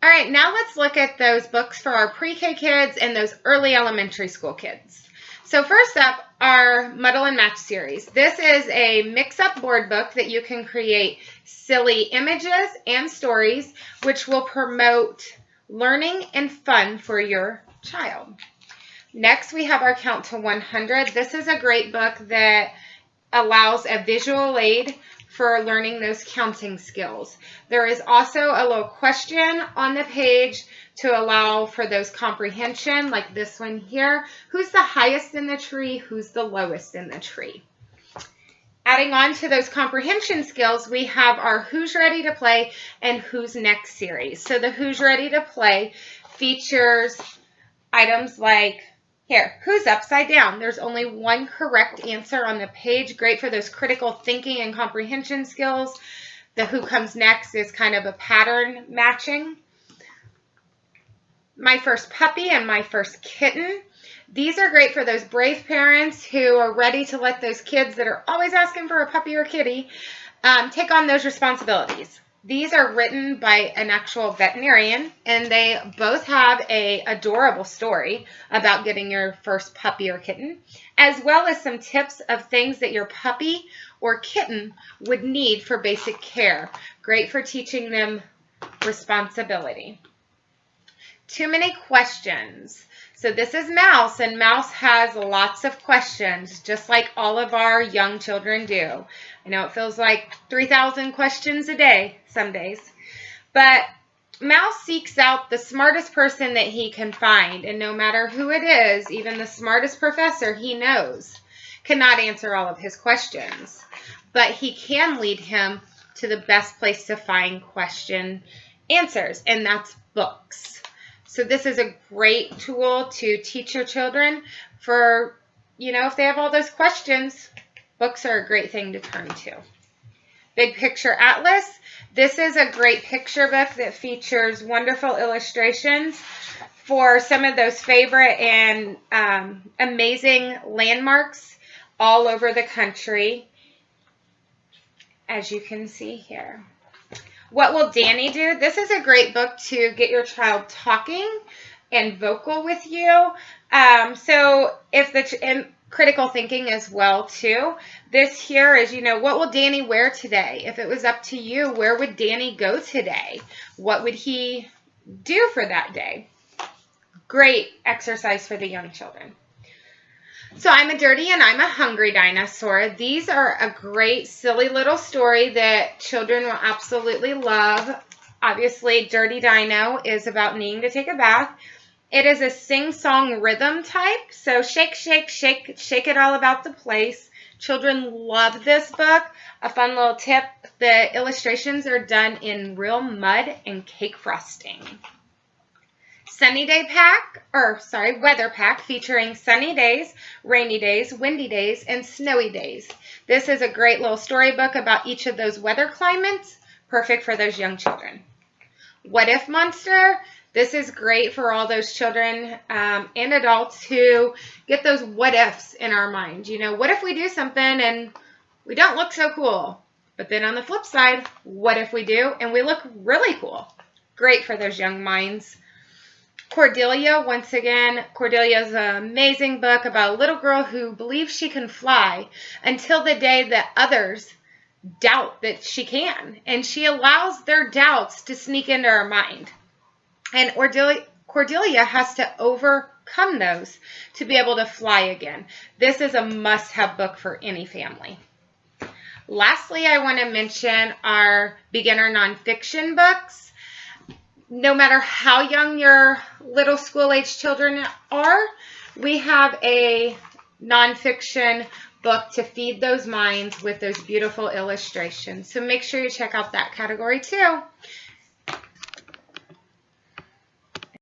All right, now let's look at those books for our pre-K kids and those early elementary school kids. So first up, our Muddle and Match series. This is a mix-up board book that you can create silly images and stories, which will promote learning and fun for your child. Next, we have our Count to 100. This is a great book that allows a visual aid for learning those counting skills. There is also a little question on the page to allow for those comprehension, like this one here. Who's the highest in the tree? Who's the lowest in the tree? Adding on to those comprehension skills, we have our Who's Ready to Play and Who's Next series. So the Who's Ready to Play features items like, here, who's upside down? There's only one correct answer on the page. Great for those critical thinking and comprehension skills. The who comes next is kind of a pattern matching. My First Puppy and My First Kitten. These are great for those brave parents who are ready to let those kids that are always asking for a puppy or kitty take on those responsibilities. These are written by an actual veterinarian, and they both have an adorable story about getting your first puppy or kitten, as well as some tips of things that your puppy or kitten would need for basic care. Great for teaching them responsibility. Too Many Questions. So this is Mouse, and Mouse has lots of questions, just like all of our young children do. I know it feels like 3,000 questions a day some days, but Mouse seeks out the smartest person that he can find, and no matter who it is, even the smartest professor he knows cannot answer all of his questions, but he can lead him to the best place to find question answers, and that's books. So this is a great tool to teach your children for, if they have all those questions, books are a great thing to turn to. Big Picture Atlas. This is a great picture book that features wonderful illustrations for some of those favorite and amazing landmarks all over the country, as you can see here. What Will Danny Do? This is a great book to get your child talking and vocal with you. And critical thinking as well too. This here is, what will Danny wear today? If it was up to you, where would Danny go today? What would he do for that day? Great exercise for the young children. So I'm a Dirty and I'm a Hungry Dinosaur. These are a great, silly little story that children will absolutely love. Obviously, Dirty Dino is about needing to take a bath. It is a sing-song rhythm type, so shake, shake, shake, shake it all about the place. Children love this book. A fun little tip, the illustrations are done in real mud and cake frosting. Weather Pack featuring sunny days, rainy days, windy days, and snowy days. This is a great little storybook about each of those weather climates, perfect for those young children. What If Monster? This is great for all those children and adults who get those what ifs in our mind. What if we do something and we don't look so cool? But then on the flip side, what if we do and we look really cool? Great for those young minds. Cordelia, once again, Cordelia is an amazing book about a little girl who believes she can fly until the day that others doubt that she can. And she allows their doubts to sneak into her mind. And Cordelia has to overcome those to be able to fly again. This is a must-have book for any family. Lastly, I want to mention our beginner nonfiction books. No matter how young your little school-age children are, we have a nonfiction book to feed those minds with those beautiful illustrations. So make sure you check out that category too.